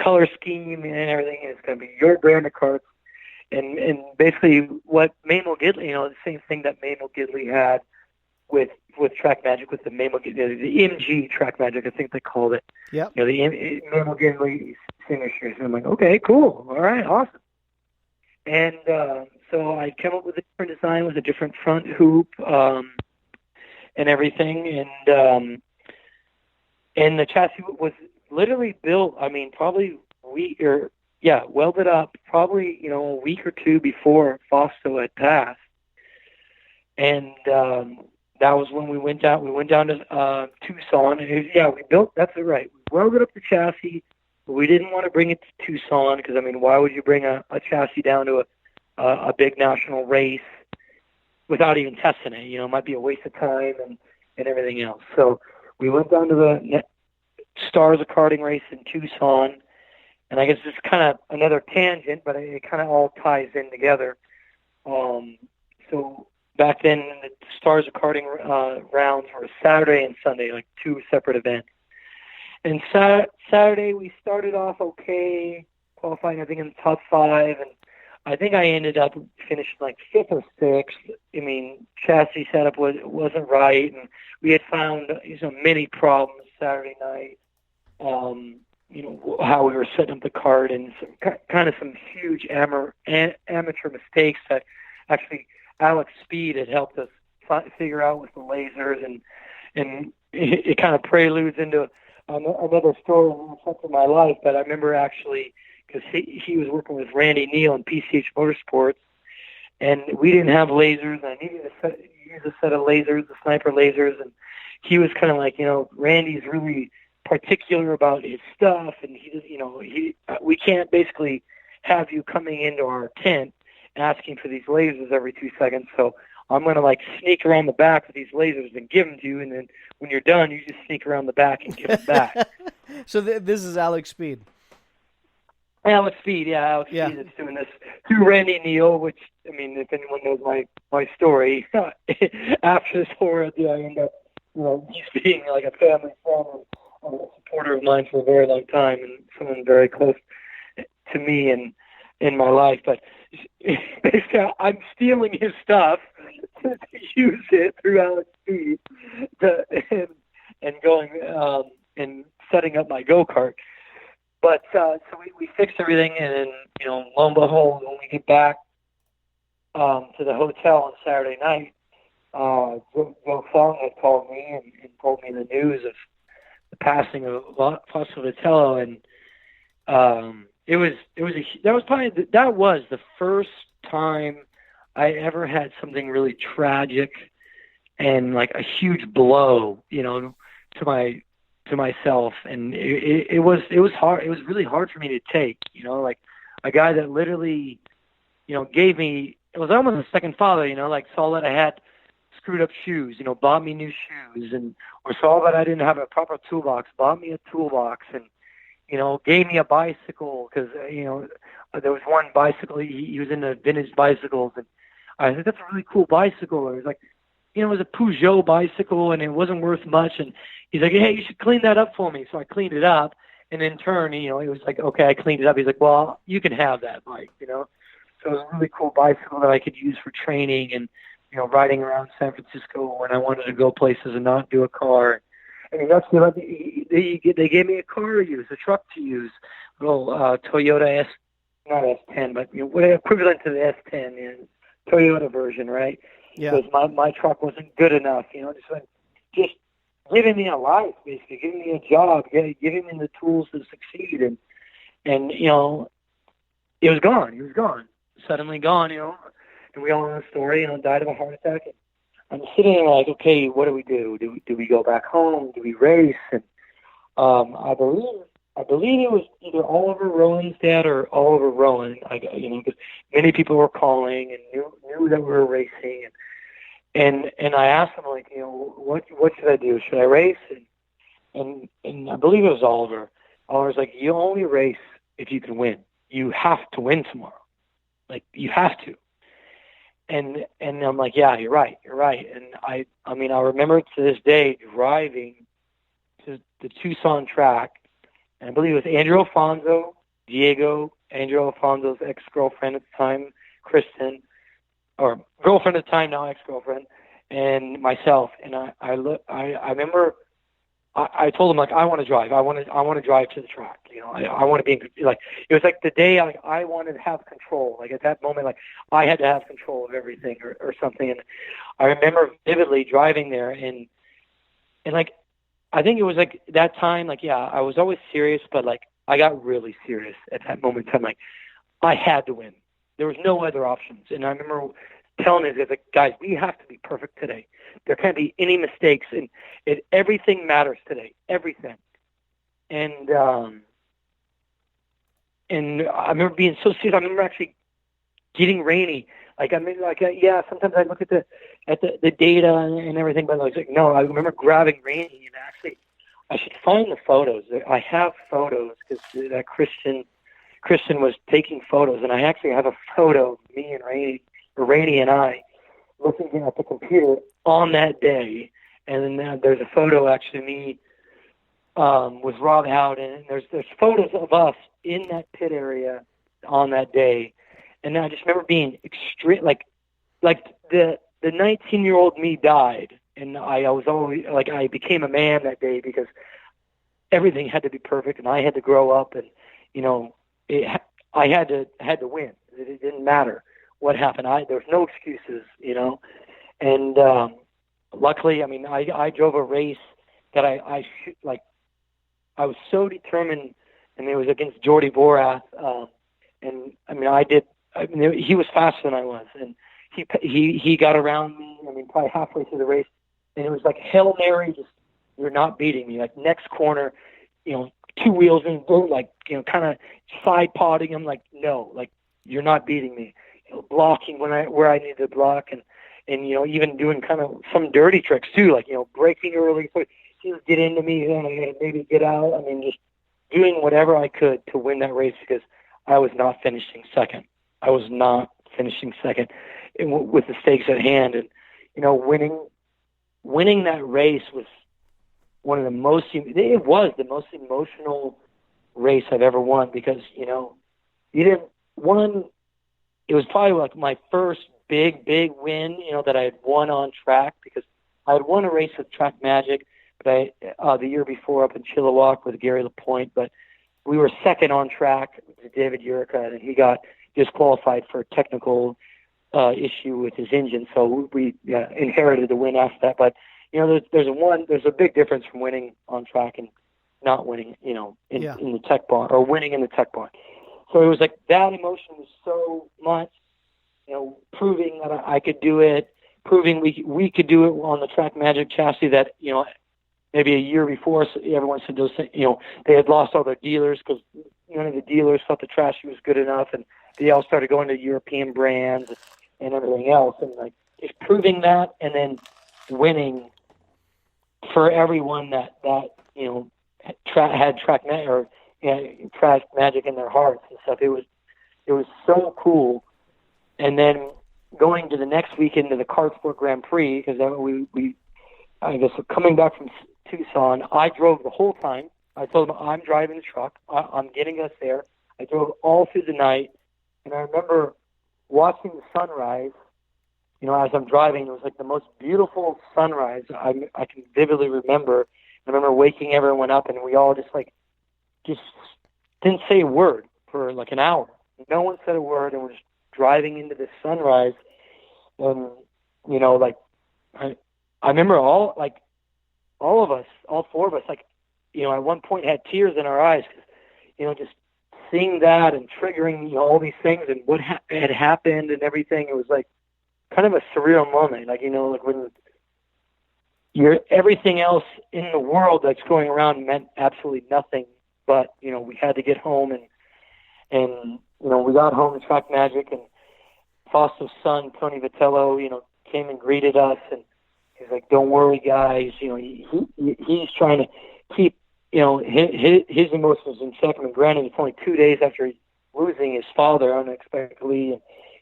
color scheme and everything. And it's going to be your brand of karts. And basically what Mabel Gidley, the same thing that Mabel Gidley had with TrackMagic, with the Mabel Gidley, the MG TrackMagic, I think they called it. Yep. The Mabel Gidley signatures. And I'm like, okay, cool. All right, awesome. And so I came up with a different design with a different front hoop and everything. And the chassis was literally built, probably welded up probably, a week or two before Fausto had passed. And that was when we went down to Tucson. And we built, that's it, right. We welded up the chassis, but we didn't want to bring it to Tucson because, why would you bring a chassis down to a big national race without even testing it? It might be a waste of time and everything else. So we went down to the Stars of Karting race in Tucson. And I guess it's kind of another tangent, but it kind of all ties in together. So back then, the Stars of Karting rounds were Saturday and Sunday, like two separate events. And Saturday, we started off okay, qualifying, I think, in the top 5. And I think I ended up finishing like 5th or 6th. Chassis setup wasn't right. And we had found many problems Saturday night. How we were setting up the kart and some huge amateur mistakes that actually Alex Speed had helped us figure out with the lasers, and it kind of preludes into another story in my life. But I remember actually, because he was working with Randy Neal in PCH Motorsports, and we didn't have lasers, and I needed to use a set of lasers, the sniper lasers, and he was kind of like, Randy's really particular about his stuff, and we can't basically have you coming into our tent asking for these lasers every 2 seconds. So I'm going to sneak around the back with these lasers and give them to you, and then when you're done, you just sneak around the back and give them back. So this is Alex Speed. Alex Speed is doing this through Randy Neal, which, if anyone knows my story, after this whole idea, I end up, he's being like a family friend and a supporter of mine for a very long time, and someone very close to me and in my life. But basically, I'm stealing his stuff to use it through Alex Speed and going and setting up my go-kart. But so we fixed everything, and then, lo and behold, when we get back to the hotel on Saturday night, Joe Fong had called me and told me the news of the passing of Fausto Vitello, and that was the first time I ever had something really tragic and like a huge blow, to myself, and it was hard. It was really hard for me to take, like a guy that literally, gave me, it was almost a second father, saw that I had screwed up shoes, bought me new shoes, or saw that I didn't have a proper toolbox, bought me a toolbox, and, gave me a bicycle, because, there was one bicycle, he was into vintage bicycles, and I said, that's a really cool bicycle. It was like, it was a Peugeot bicycle, and it wasn't worth much, and he's like, hey, you should clean that up for me. So I cleaned it up, and in turn, it was like, okay, I cleaned it up. He's like, well, you can have that bike, So it was a really cool bicycle that I could use for training and, riding around San Francisco when I wanted to go places and not do a car. That's they gave me a car to use, a truck to use, little Toyota not S10, but equivalent to the S10, Toyota version, right? Yeah. Because my truck wasn't good enough, just giving me a life, basically, giving me a job, giving me the tools to succeed, and it was gone. He was gone, suddenly gone, and we all know the story, died of a heart attack. And I'm sitting there like, okay, what do we do? Do we go back home? Do we race? And I believe it was either Oliver Rowan's dad or Oliver Rowan. Because many people were calling and knew that we were racing. And I asked him, like, what should I do? Should I race? And I believe it was Oliver. Oliver's like, you only race if you can win. You have to win tomorrow. Like, you have to. And I'm like, yeah, you're right. And I remember to this day driving to the Tucson track And I believe it was Andrew Alfonso, Diego, Andrew Alfonso's ex-girlfriend at the time, Kristen, or girlfriend at the time, now ex-girlfriend, and myself. And I remember I told him, like, I want to drive. I want to drive to the track. You know, I want to be like, it was like the day I wanted to have control. Like at that moment, like I had to have control of everything or something. And I remember vividly driving there and like, I think it was like that time, like, yeah, I was always serious, but like I got really serious at that moment in time. Like I had to win. There was no other options. And I remember telling his guys, we have to be perfect today. There can't be any mistakes, and everything matters today, everything. And I remember being so serious. I remember actually getting rainy. Like I mean, like yeah. Sometimes I look at the data and everything, but I was like, no. I remember grabbing rainy, and actually, I should find the photos. I have photos because that Kristen was taking photos, and I actually have a photo of me and Rainey and I looking at the computer on that day. And then there's a photo actually of me with Rob out, and there's photos of us in that pit area on that day. And I just remember being extreme, like the 19-year-old me died, and I was always like I became a man that day because everything had to be perfect, and I had to grow up, and you know I had to win. It didn't matter what happened. There was no excuses, you know. And luckily, I mean, I drove a race that I was so determined, and it was against Jordy Borath. And I mean, he was faster than I was, and he got around me. I mean, probably halfway through the race, and it was like Hail Mary, just you're not beating me. Like next corner, you know, two wheels and like you know, kind of side podding him. Like no, like you're not beating me. Blocking where I needed to block, and you know, even doing kind of some dirty tricks too, like you know, braking early, so he would get into me and maybe get out. I mean, just doing whatever I could to win that race because I was not finishing second. I was not finishing second with the stakes at hand, and you know, winning that race was one of the most. It was the most emotional race I've ever won because you know, it was probably like my first big win, you know, that I had won on track because I had won a race with TrackMagic, but the year before up in Chilliwack with Gary Lapointe, but we were second on track with David Urica, and he got disqualified for a technical issue with his engine, so we inherited the win after that. But you know, there's a big difference from winning on track and not winning, you know, in the tech barn or winning in the tech barn. So it was like that emotion was so much, you know, proving that I could do it, proving we could do it on the TrackMagic chassis that, you know, maybe a year before, so everyone said those, you know, they had lost all their dealers because none of the dealers thought the chassis was good enough, and they all started going to European brands and everything else, and like just proving that and then winning for everyone that you know had TrackMagic or TrackMagic in their hearts and stuff. It was so cool. And then going to the next weekend to the Kart Sport Grand Prix, because we I guess coming back from Tucson, I drove the whole time. I told them I'm driving the truck. I'm getting us there. I drove all through the night, and I remember watching the sunrise. You know, as I'm driving, it was like the most beautiful sunrise I can vividly remember. I remember waking everyone up, and we all just didn't say a word for like an hour. No one said a word, and we're just driving into the sunrise. And you know, like I remember all of us, all four of us, like, you know, at one point had tears in our eyes, 'cause, you know, just seeing that and triggering, you know, all these things and what had happened and everything. It was like kind of a surreal moment, like, you know, like when everything else in the world that's going around meant absolutely nothing, but, you know, we had to get home and you know, we got home to TrackMagic, and Fausto's son, Tony Vitello, you know, came and greeted us, and he's like, "Don't worry, guys." You know, he's trying to keep, you know, his emotions in check. And granted, it's only 2 days after losing his father unexpectedly, and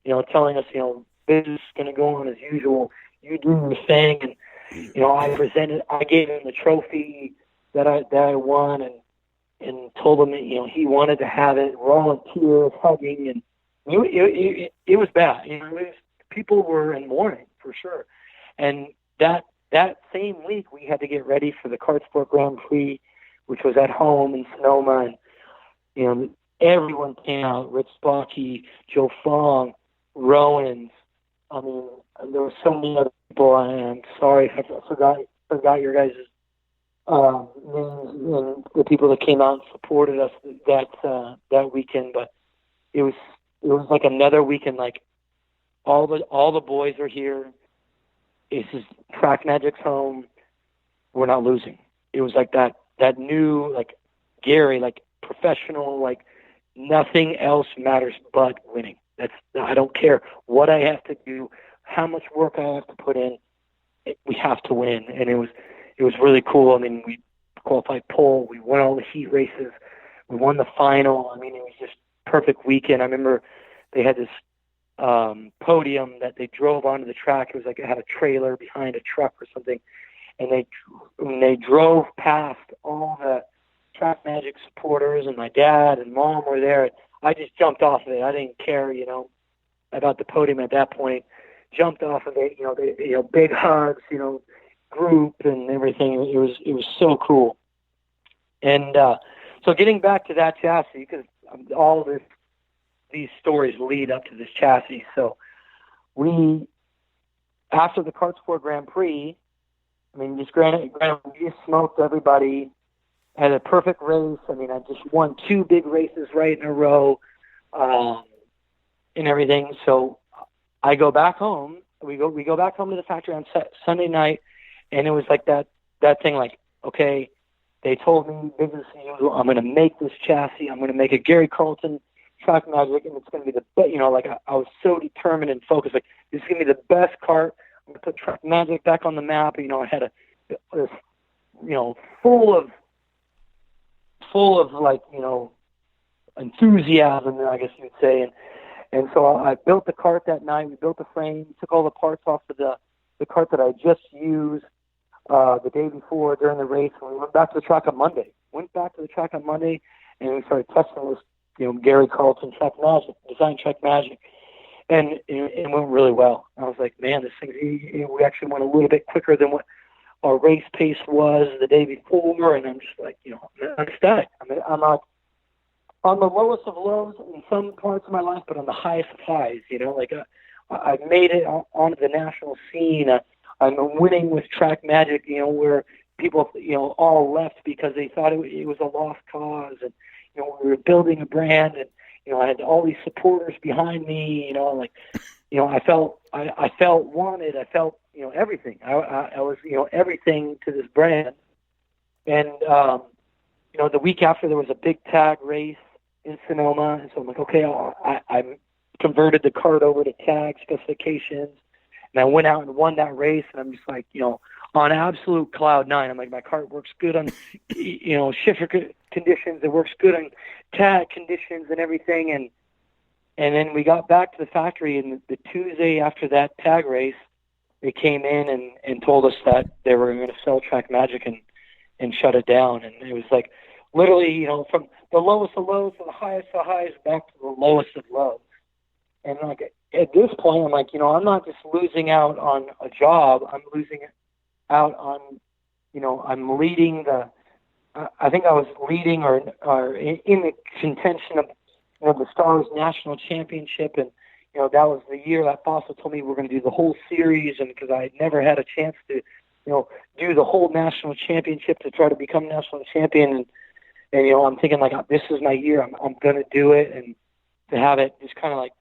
you know, telling us, you know, business is going to go on as usual. You do your thing, and you know, I gave him the trophy that I won, and and told him that, he wanted to have it. We're all in tears, hugging, and it was bad. People were in mourning for sure. And that same week, we had to get ready for the Kart Sport Grand Prix, which was at home in Sonoma, and everyone came out. Rich Spocky, Joe Fong, Rowans. I mean, there were so many other people. I'm sorry if I forgot your guys' names and the people that came out and supported us that weekend. But it was like another weekend. Like all the boys are here. This is TrackMagic's home. We're not losing. It was like that new, like, Gary, like, professional, like, nothing else matters but winning. I don't care what I have to do, how much work I have to put in. We have to win, and it was really cool. I mean, we qualified pole. We won all the heat races. We won the final. I mean, it was just perfect weekend. I remember they had this podium that they drove onto the track. It was like it had a trailer behind a truck or something, and they drove past all the TrackMagic supporters, and my dad and mom were there. I just jumped off of it. I didn't care, about the podium at that point. Jumped off of it, big hugs, group and everything. It was so cool. And so getting back to that chassis, because all these stories lead up to this chassis. So after the Kart Sport Grand Prix, I mean, granted, we just smoked everybody. Had a perfect race. I mean, I just won 2 big races right in a row, and everything. So I go back home. We go back home to the factory on Sunday night, and it was like that thing. Like, okay, they told me business as usual. I'm going to make this chassis. I'm going to make a Gary-Carlton TrackMagic, and it's going to be the best. Like I was so determined and focused. Like, this is going to be the best kart. I'm going to put TrackMagic back on the map. I had this, full of like, enthusiasm, I guess you'd say. And so I built the kart that night. We built the frame, took all the parts off of the kart that I just used the day before during the race. And we went back to the track on Monday. And we started testing this, Gary-Carlton TrackMagic, design TrackMagic. And it went really well. I was like, man, this thing, we actually went a little bit quicker than what our race pace was the day before, and I'm just like, I'm ecstatic. I mean, I'm not on the lowest of lows in some parts of my life, but on the highest of highs. Like I made it onto the national scene. I'm winning with TrackMagic. Where people, all left because they thought it was a lost cause, and we were building a brand, and I had all these supporters behind me. I felt wanted. I felt everything. I was everything to this brand. And the week after there was a big tag race in Sonoma, and so I'm like, okay, I converted the kart over to tag specifications, and I went out and won that race. And I'm just like, on absolute cloud 9. I'm like, my kart works good on shifter conditions. It works good on tag conditions and everything. And then we got back to the factory, and the Tuesday after that tag race, they came in and told us that they were going to sell TrackMagic and shut it down. And it was like literally, from the lowest of lows to the highest of highs back to the lowest of lows. And like at this point, I'm like, I'm not just losing out on a job. I'm losing out on, I'm leading I think I was leading or in the contention of the Stars National Championship. And that was the year that Fossil told me we're going to do the whole series, and because I had never had a chance to, do the whole national championship to try to become national champion, and I'm thinking like, this is my year. I'm going to do it, and to have it just kind of like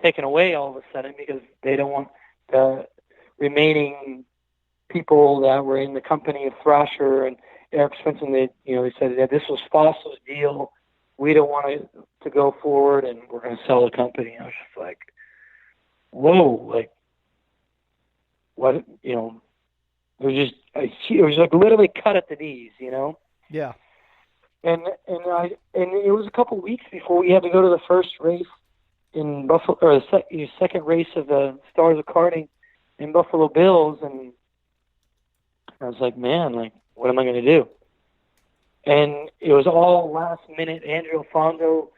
taken away all of a sudden because they don't want the remaining people that were in the company of Thrasher and Eric Svensson. They said that this was Fossil's deal. We don't want it to go forward, and we're going to sell the company. I was just like, whoa, like, what, it was like literally cut at the knees, Yeah. And it was a couple of weeks before we had to go to the first race in Buffalo, or the second race of the Stars of Karting in Buffalo Bills, and I was like, man, like, what am I going to do? and it was all last minute. Andrew Alfonso